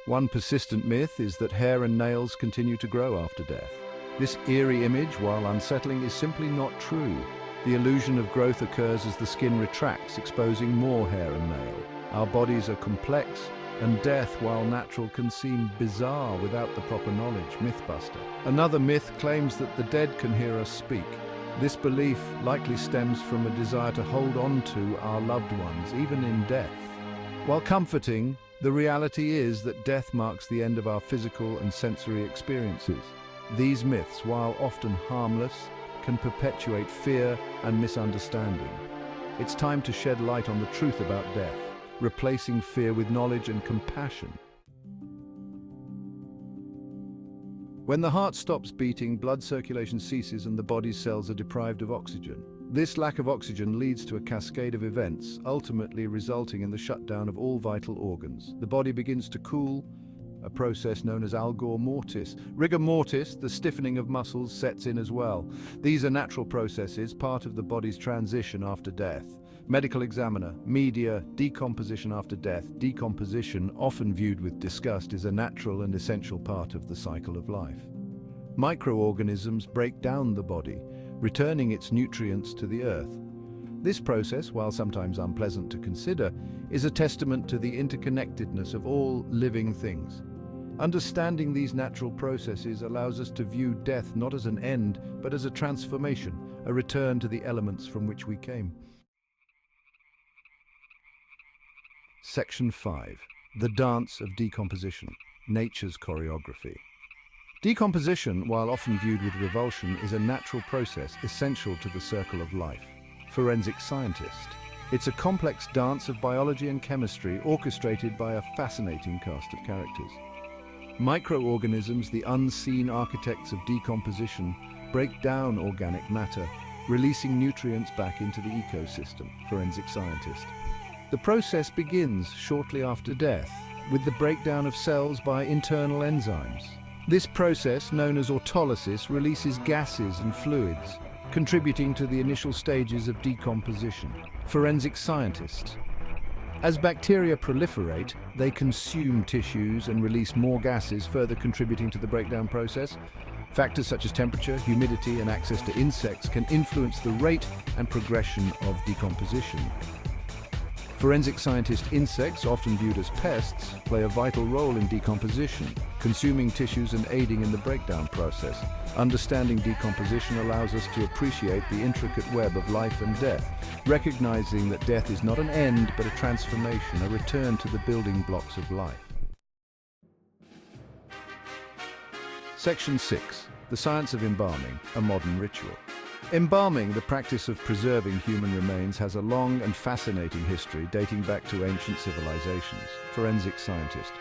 One persistent myth is that hair and nails continue to grow after death. This eerie image, while unsettling, is simply not true. The illusion of growth occurs as the skin retracts, exposing more hair and nail. Our bodies are complex, and death, while natural, can seem bizarre without the proper knowledge. Mythbuster. Another myth claims that the dead can hear us speak. This belief likely stems from a desire to hold on to our loved ones, even in death. While comforting, the reality is that death marks the end of our physical and sensory experiences. These myths, while often harmless, can perpetuate fear and misunderstanding. It's time to shed light on the truth about death, replacing fear with knowledge and compassion. When the heart stops beating, blood circulation ceases and the body's cells are deprived of oxygen. This lack of oxygen leads to a cascade of events, ultimately resulting in the shutdown of all vital organs. The body begins to cool, a process known as rigor mortis. Rigor mortis, the stiffening of muscles, sets in as well. These are natural processes, part of the body's transition after death. Medical examiner, media, decomposition after death. Decomposition, often viewed with disgust, is a natural and essential part of the cycle of life. Microorganisms break down the body, returning its nutrients to the earth. This process, while sometimes unpleasant to consider, is a testament to the interconnectedness of all living things. Understanding these natural processes allows us to view death not as an end, but as a transformation, a return to the elements from which we came. Section 5. The Dance of Decomposition, Nature's Choreography. Decomposition, while often viewed with revulsion, is a natural process essential to the circle of life. Forensic scientist. It's a complex dance of biology and chemistry orchestrated by a fascinating cast of characters. Microorganisms, the unseen architects of decomposition, break down organic matter, releasing nutrients back into the ecosystem. Forensic scientist. The process begins shortly after death, with the breakdown of cells by internal enzymes. This process, known as autolysis, releases gases and fluids, contributing to the initial stages of decomposition. Forensic scientist. As bacteria proliferate, they consume tissues and release more gases, further contributing to the breakdown process. Factors such as temperature, humidity, and access to insects can influence the rate and progression of decomposition. Forensic scientist insects, often viewed as pests, play a vital role in decomposition, consuming tissues and aiding in the breakdown process. Understanding decomposition allows us to appreciate the intricate web of life and death, recognizing that death is not an end but a transformation, a return to the building blocks of life. Section 6. The Science of Embalming, a Modern Ritual. Embalming, the practice of preserving human remains, has a long and fascinating history dating back to ancient civilizations. Forensic scientist.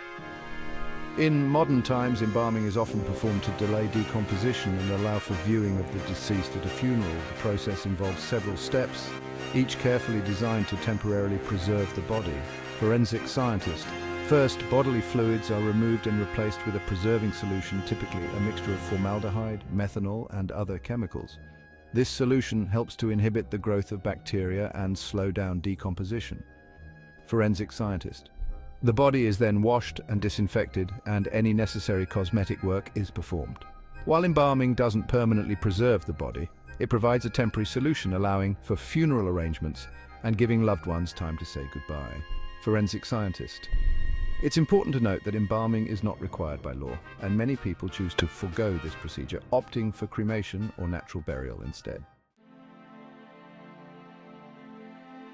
In modern times, embalming is often performed to delay decomposition and allow for viewing of the deceased at a funeral. The process involves several steps, each carefully designed to temporarily preserve the body. Forensic scientist. First, bodily fluids are removed and replaced with a preserving solution, typically a mixture of formaldehyde, methanol, and other chemicals. This solution helps to inhibit the growth of bacteria and slow down decomposition. Forensic scientist. The body is then washed and disinfected, and any necessary cosmetic work is performed. While embalming doesn't permanently preserve the body, it provides a temporary solution allowing for funeral arrangements and giving loved ones time to say goodbye. Forensic scientist. It's important to note that embalming is not required by law, and many people choose to forego this procedure, opting for cremation or natural burial instead.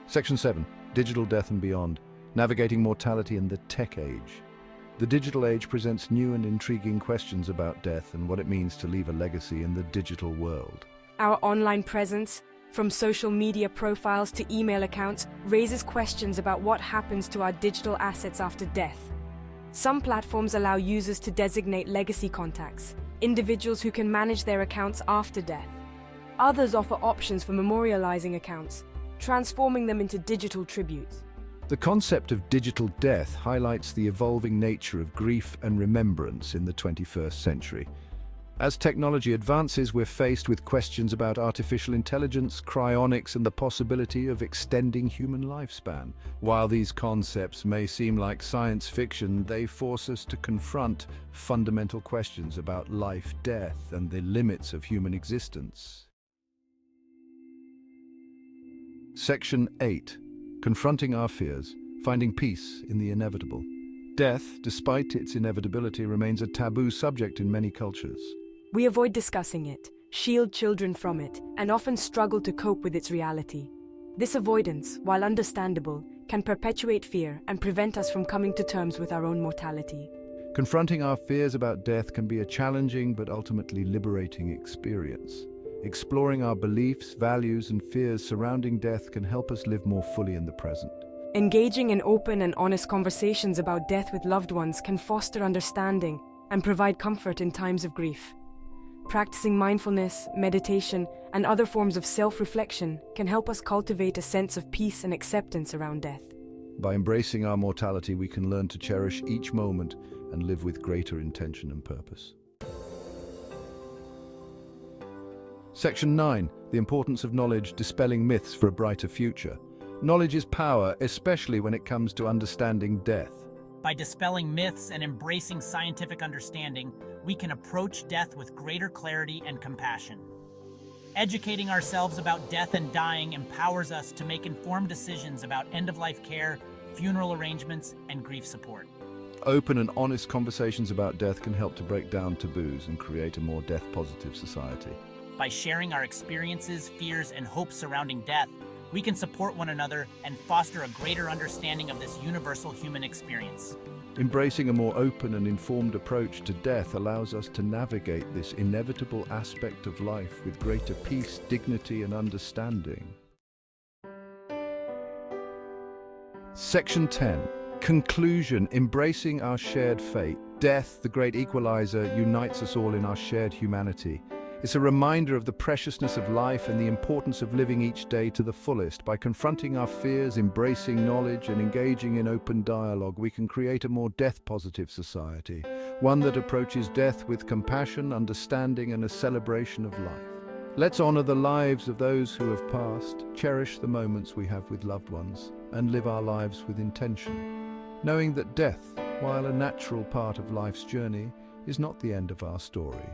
Section 7. Digital Death and Beyond. Navigating Mortality in the Tech Age. The digital age presents new and intriguing questions about death and what it means to leave a legacy in the digital world. Our online presence, from social media profiles to email accounts, raises questions about what happens to our digital assets after death. Some platforms allow users to designate legacy contacts, individuals who can manage their accounts after death. Others offer options for memorializing accounts, transforming them into digital tributes. The concept of digital death highlights the evolving nature of grief and remembrance in the 21st century. As technology advances, we're faced with questions about artificial intelligence, cryonics, and the possibility of extending human lifespan. While these concepts may seem like science fiction, they force us to confront fundamental questions about life, death, and the limits of human existence. Section 8. Confronting our fears, finding peace in the inevitable. Death, despite its inevitability, remains a taboo subject in many cultures. We avoid discussing it, shield children from it, and often struggle to cope with its reality. This avoidance, while understandable, can perpetuate fear and prevent us from coming to terms with our own mortality. Confronting our fears about death can be a challenging but ultimately liberating experience. Exploring our beliefs, values, and fears surrounding death can help us live more fully in the present. Engaging in open and honest conversations about death with loved ones can foster understanding and provide comfort in times of grief. Practicing mindfulness, meditation, and other forms of self-reflection can help us cultivate a sense of peace and acceptance around death. By embracing our mortality, we can learn to cherish each moment and live with greater intention and purpose. Section 9. The importance of knowledge, dispelling myths for a brighter future. Knowledge is power, especially when it comes to understanding death. By dispelling myths and embracing scientific understanding, we can approach death with greater clarity and compassion. Educating ourselves about death and dying empowers us to make informed decisions about end-of-life care, funeral arrangements, and grief support. Open and honest conversations about death can help to break down taboos and create a more death-positive society. By sharing our experiences, fears, and hopes surrounding death, we can support one another and foster a greater understanding of this universal human experience. Embracing a more open and informed approach to death allows us to navigate this inevitable aspect of life with greater peace, dignity, and understanding. Section 10. Conclusion. Embracing our shared fate. Death, the great equalizer, unites us all in our shared humanity. It's a reminder of the preciousness of life and the importance of living each day to the fullest. By confronting our fears, embracing knowledge, and engaging in open dialogue, we can create a more death-positive society, one that approaches death with compassion, understanding, and a celebration of life. Let's honor the lives of those who have passed, cherish the moments we have with loved ones, and live our lives with intention, knowing that death, while a natural part of life's journey, is not the end of our story.